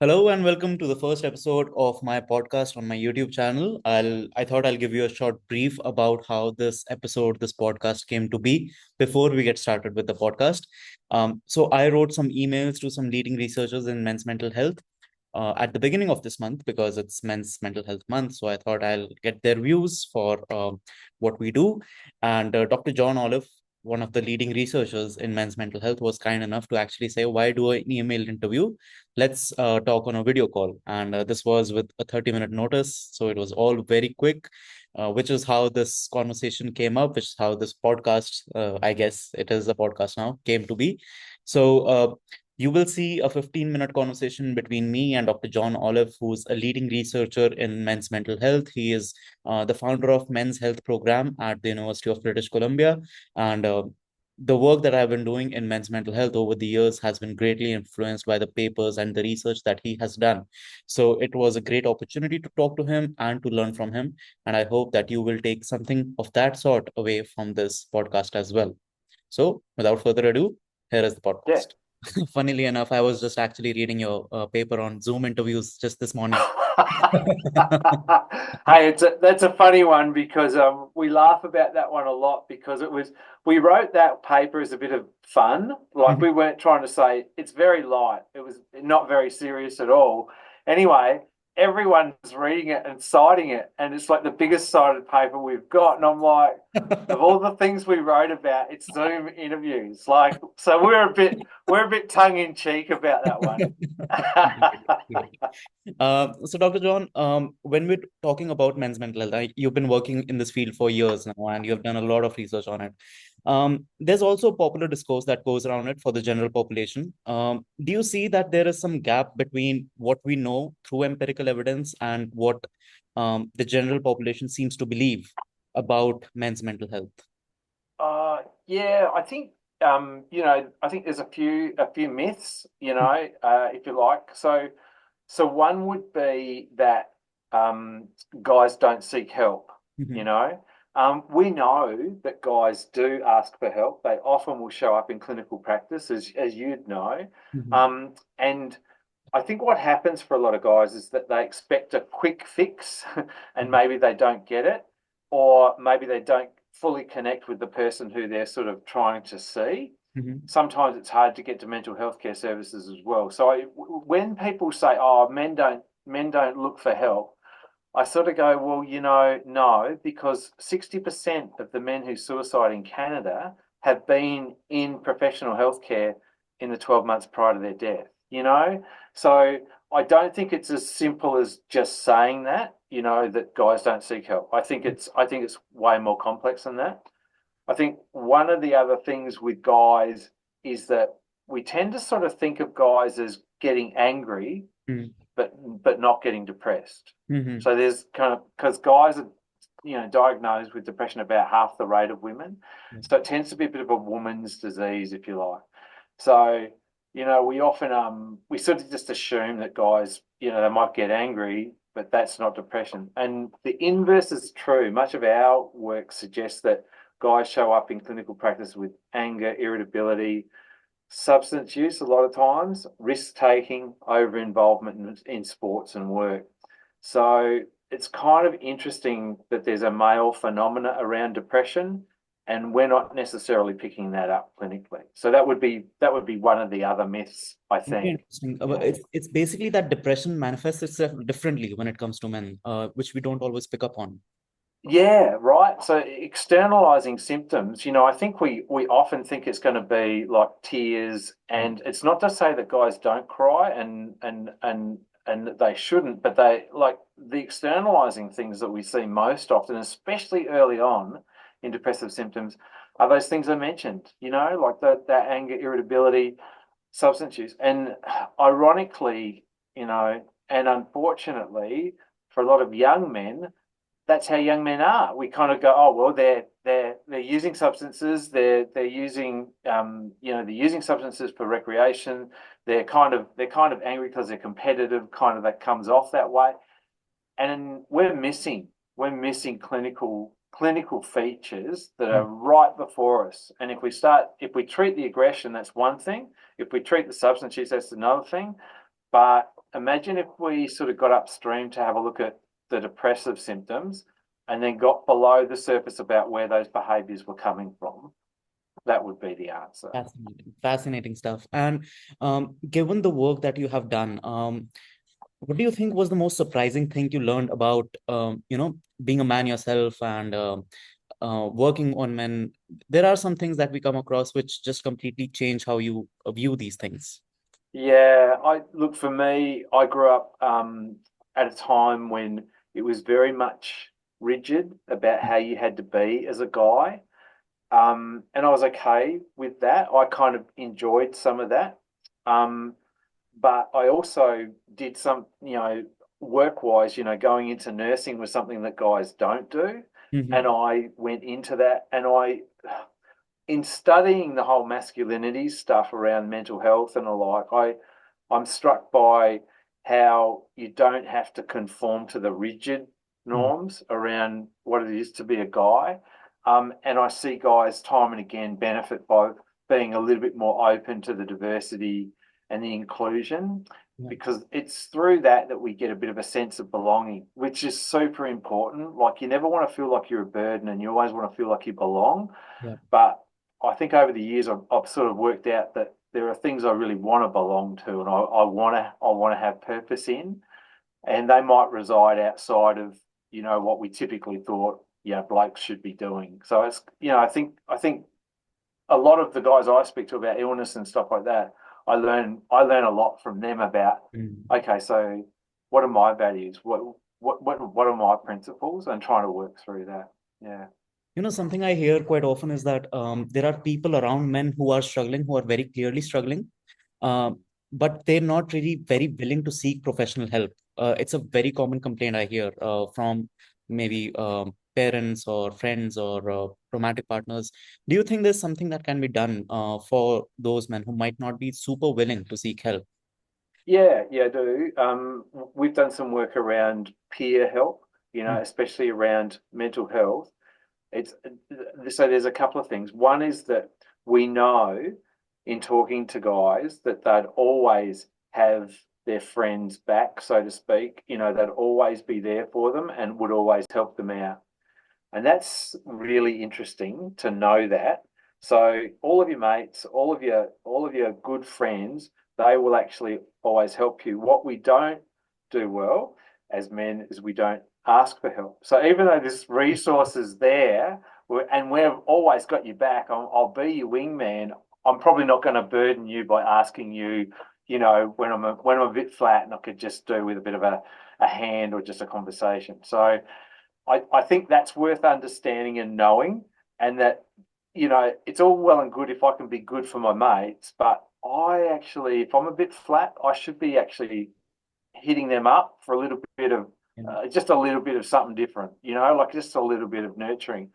Hello and welcome to the first episode of my podcast on my YouTube channel. I thought I'll give you a short brief about how this podcast came to be before we get started with the podcast. So I wrote some emails to some leading researchers in men's mental health at the beginning of this month because it's Men's Mental Health Month. So I thought I'll get their views for what we do. And Dr. John Oliffe, one of the leading researchers in men's mental health, was kind enough to actually say, "Why do an email interview? Let's talk on a video call." And this was with a 30-minute notice. So it was all very quick. Which is how this conversation came up, which is how this podcast, I guess it is a podcast now, came to be. So you will see a 15-minute conversation between me and Dr. John Oliffe, who's a leading researcher in men's mental health. He is the founder of Men's Health Program at the University of British Columbia. And the work that I've been doing in men's mental health over the years has been greatly influenced by the papers and the research that he has done. So it was a great opportunity to talk to him and to learn from him. And I hope that you will take something of that sort away from this podcast as well. So without further ado, here is the Yeah. podcast. Funnily enough, I was just actually reading your paper on Zoom interviews just this morning. Hey, that's a funny one because we laugh about that one a lot because we wrote that paper as a bit of fun. Like we weren't trying to say it's very light. It was not very serious at all. Anyway, everyone's reading it and citing it, and it's like the biggest cited paper we've got. And I'm like, of all the things we wrote about, it's Zoom interviews. Like, so we're a bit tongue in cheek about that one. So, Dr. John, when we're talking about men's mental health, you've been working in this field for years now, and you've done a lot of research on it. There's also popular discourse that goes around it for the general population. Do you see that there is some gap between what we know through empirical evidence and what the general population seems to believe about men's mental health? Yeah, I think I think there's a few myths, if you like. So one would be that guys don't seek help, you Mhm, know. We know that guys do ask for help. They often will show up in clinical practice, as you'd know. mhm, And I think what happens for a lot of guys is that they expect a quick fix and mhm, maybe they don't get it, or maybe they don't fully connect with the person who they're sort of trying to see. mhm, Sometimes it's hard to get to mental health care services as well. So when people say, "Oh, men don't look for help," I sort of go, "Well, no, because 60% of the men who suicide in Canada have been in professional healthcare in the 12 months prior to their death. So I don't think it's as simple as just saying that guys don't seek help. I think it's way more complex than that. I think one of the other things with guys is that we tend to sort of think of guys as getting angry mhm, but not getting depressed. mhm, So there's kind of because guys are diagnosed with depression about half the rate of women, mhm. so it tends to be a bit of a woman's disease, if you like. So we often we sort of just assume that guys they might get angry, but that's not depression. And the inverse is true. Much of our work suggests that guys show up in clinical practice with anger, irritability, substance use a lot of times, risk taking, over involvement in sports and work. So it's kind of interesting that there's a male phenomena around depression, and we're not necessarily picking that up clinically. So that would be one of the other myths, I Okay, think. interesting. Yeah. It's basically that depression manifests itself differently when it comes to men, which we don't always pick up on. Yeah, right. So externalizing symptoms, I think we often think it's going to be like tears, and it's not to say that guys don't cry and that they shouldn't, but they like the externalizing things that we see most often, especially early on in depressive symptoms, are those things I mentioned, like that anger, irritability, substance use. And ironically, and unfortunately for a lot of young men, that's how young men are. We kind of go, oh well, they're using substances. They're using they're using substances for recreation. They're kind of angry because they're competitive. Kind of that comes off that way, and we're missing clinical features that are Mhm. right before us. And if we treat the aggression, that's one thing. If we treat the substance use, that's another thing. But imagine if we sort of got upstream to have a look at the depressive symptoms and then got below the surface about where those behaviors were coming from. That would be the answer. Fascinating stuff. And given the work that you have done, what do you think was the most surprising thing you learned about, being a man yourself and working on men? There are some things that we come across which just completely change how you view these things. Yeah, I look for me, I grew up at a time when it was very much rigid about how you had to be as a guy. And I was okay with that. I kind of enjoyed some of that. Um, but I also did some, work-wise, going into nursing was something that guys don't do. And Hmm. I went into that and in studying the whole masculinity stuff around mental health and the like, I'm struck by how you don't have to conform to the rigid norms around what it is to be a guy. And I see guys time and again benefit by being a little bit more open to the diversity and the inclusion Yeah, because it's through that that we get a bit of a sense of belonging, which is super important. Like you never want to feel like you're a burden and you always want to feel like you belong. yeah, But I think over the years I've sort of worked out that there are things I really want to belong to and I want to have purpose in, and they might reside outside of what we typically thought blokes should be doing. So it's I think a lot of the guys I speak to about illness and stuff like that, I learn a lot from them about yeah. okay, so what are my values? What are my principles? And trying to work through that. Yeah. Something I hear quite often is that there are people around men who are struggling, who are very clearly struggling, uh, but they're not really very willing to seek professional help. It's a very common complaint I hear from maybe parents or friends or romantic partners. Do you think there's something that can be done for those men who might not be super willing to seek help? Yeah, yeah, I do. We've done some work around peer help, Mm. especially around mental health. It's so there's a couple of things. One is that we know in talking to guys that they'd always have their friends back, so to speak. They'd always be there for them and would always help them out. And that's really interesting to know that. So all of your mates, all of your good friends, they will actually always help you. What we don't do well as men is we don't ask for help. So even though this resource is there, and we've always got your back, I'll be your wingman. I'm probably not going to burden you by asking you, when I'm a bit flat and I could just do with a bit of a hand or just a conversation. So I think that's worth understanding and knowing, and that, it's all well and good if I can be good for my mates, but I actually, if I'm a bit flat, I should be actually hitting them up for a little bit of, Yeah. just a little bit of something different, like just a little bit of nurturing.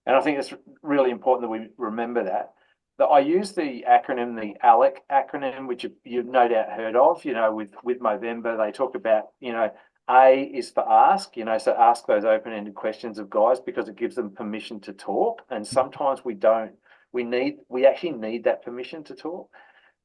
And I think it's really important that we remember that. That I use the acronym, the ALEC acronym, which you've no doubt heard of. With Movember, they talk about, A is for ask, so ask those open-ended questions of guys because it gives them permission to talk. And sometimes we don't. We actually need that permission to talk.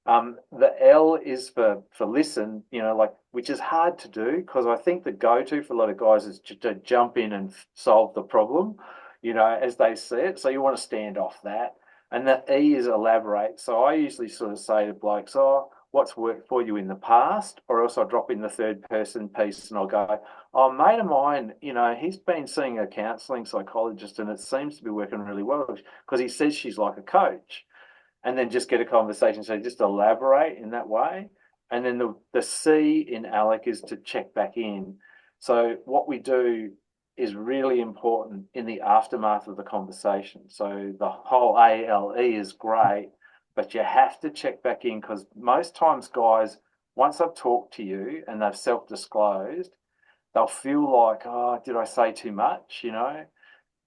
The L is for listen, like which is hard to do because I think the go-to for a lot of guys is to jump in and solve the problem, as they see it. So you want to stand off that. And the E is elaborate. So I usually sort of say to blokes, oh, what's worked for you in the past? Or else I'll drop in the third person piece and I'll go, oh, a mate of mine, he's been seeing a counselling psychologist and it seems to be working really well because he says she's like a coach, and then just get a conversation. So just elaborate in that way. And then the C in ALEC is to check back in. So what we do is really important in the aftermath of the conversation. So the whole ALE is great, but you have to check back in because most times guys, once I've talked to you and they've self-disclosed, they'll feel like, oh, did I say too much,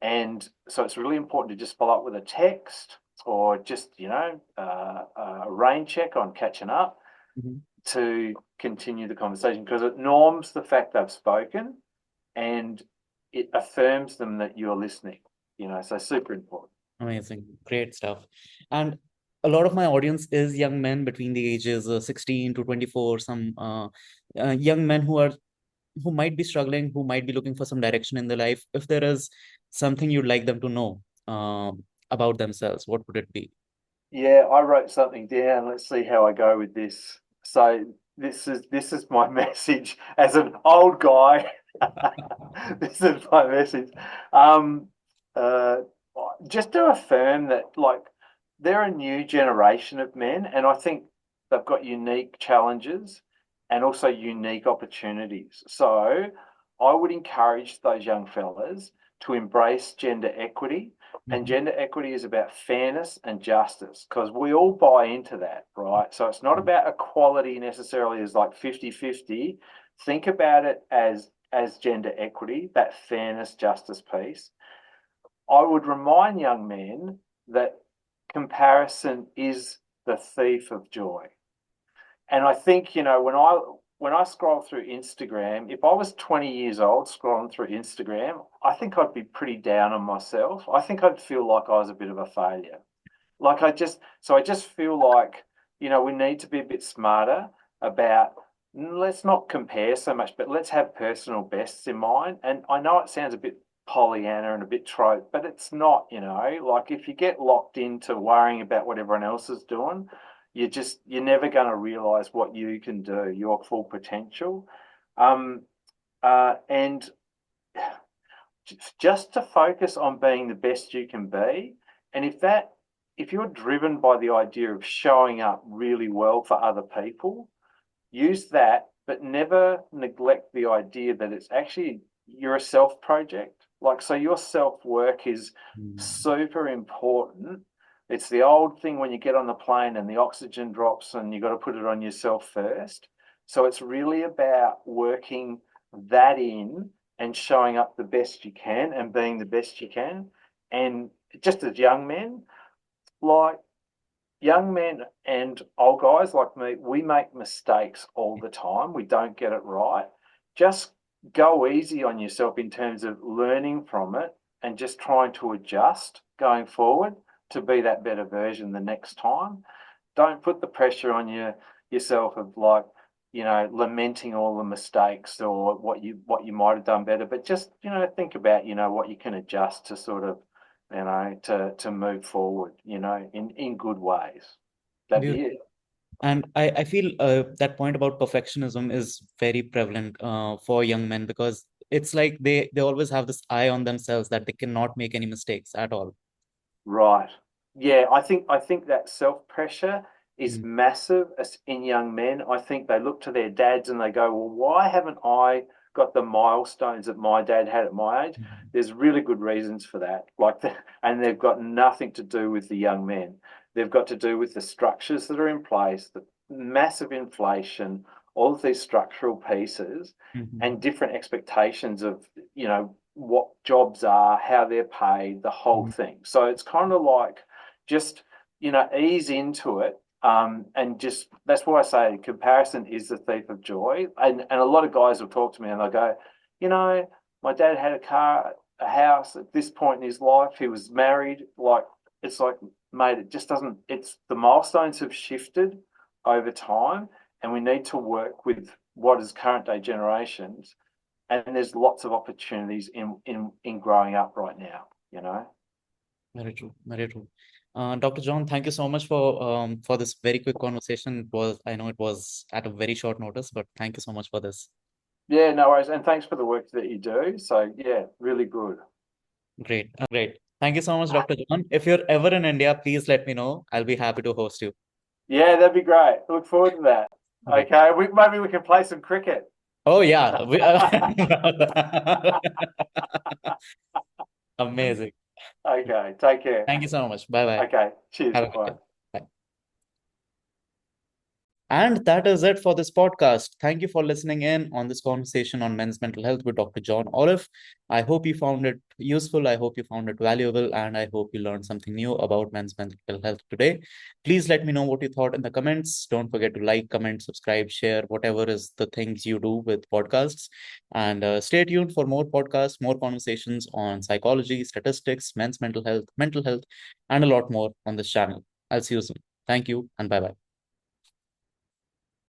And so it's really important to just follow up with a text or just, a rain check on catching up Mhm. to continue the conversation because it norms the fact they've spoken and it affirms them that you're listening, so super important. Amazing. Great stuff. And a lot of my audience is young men between the ages 16 to 24, some young men who might be struggling, who might be looking for some direction in their life. If there is something you'd like them to know about themselves, what would it be? Yeah, I wrote something down. Let's see how I go with this. So this is my message as an old guy. This is my message. Um, uh, just to affirm that, like, they're a new generation of men, and I think they've got unique challenges and also unique opportunities. So I would encourage those young fellas to embrace gender equity, and Mhm. gender equity is about fairness and justice because we all buy into that, right? So it's not about equality necessarily as like 50-50. Think about it as gender equity, that fairness, justice piece. I would remind young men that comparison is the thief of joy. And I think, when I scroll through Instagram, if I was 20 years old scrolling through Instagram, I think I'd be pretty down on myself. I think I'd feel like I was a bit of a failure. I just feel like, we need to be a bit smarter about, let's not compare so much, but let's have personal bests in mind. And I know it sounds a bit Pollyanna and a bit trope, but it's not, like if you get locked into worrying about what everyone else is doing, you're never going to realize what you can do, your full potential. Um, and just to focus on being the best you can be. And if you're driven by the idea of showing up really well for other people, use that, but never neglect the idea that it's actually you're a self project. Like, so your self work is Mm. super important. It's the old thing when you get on the plane and the oxygen drops and you got to put it on yourself first. So it's really about working that in and showing up the best you can and being the best you can. And just as young men, like young men and old guys like me, we make mistakes all the time. We don't get it right. Just go easy on yourself in terms of learning from it and just trying to adjust going forward to be that better version the next time. Don't put the pressure on yourself of like, lamenting all the mistakes or what you might have done better, but just, think about, what you can adjust to sort of, to move forward, in good ways. That'd be Beautiful. it. And I feel that point about perfectionism is very prevalent for young men because it's like they always have this eye on themselves that they cannot make any mistakes at all. Right. Yeah, I think that self pressure is Mm. massive in young men. I think they look to their dads and they go, "Well, why haven't I got the milestones that my dad had at my age?" Mhm. There's really good reasons for that. And they've got nothing to do with the young men. They've got to do with the structures that are in place, the massive inflation, all of these structural pieces, Mhm. and different expectations of, what jobs are, how they're paid, the whole Mhm. thing. So it's kind of like just, ease into it. And just that's why I say comparison is the thief of joy. And a lot of guys will talk to me and they'll go, you know, my dad had a car, a house at this point in his life. He was married. Like, it's like, mate, it just doesn't, it's the milestones have shifted over time, and we need to work with what is current day generations, and there's lots of opportunities in growing up right now. Very true. Very true. Dr. John, thank you so much for this very quick conversation. I know it was at a very short notice, but thank you so much for this. Yeah, no worries, and thanks for the work that you do. So yeah, really good. Great. Great. Thank you so much, Dr. John. If you're ever in India, please let me know. I'll be happy to host you. Yeah, that'd be great. Look forward to that. Great. Okay, maybe we can play some cricket. Oh yeah. Amazing. Okay, take care. Thank you so much. Bye bye. Okay, cheers. Have a good Bye. day. Bye. And that is it for this podcast. Thank you for listening in on this conversation on men's mental health with Dr. John Oliffe. I hope you found it useful. I hope you found it valuable. And I hope you learned something new about men's mental health today. Please let me know what you thought in the comments. Don't forget to like, comment, subscribe, share, whatever is the things you do with podcasts. And stay tuned for more podcasts, more conversations on psychology, statistics, men's mental health, and a lot more on this channel. I'll see you soon. Thank you and bye bye.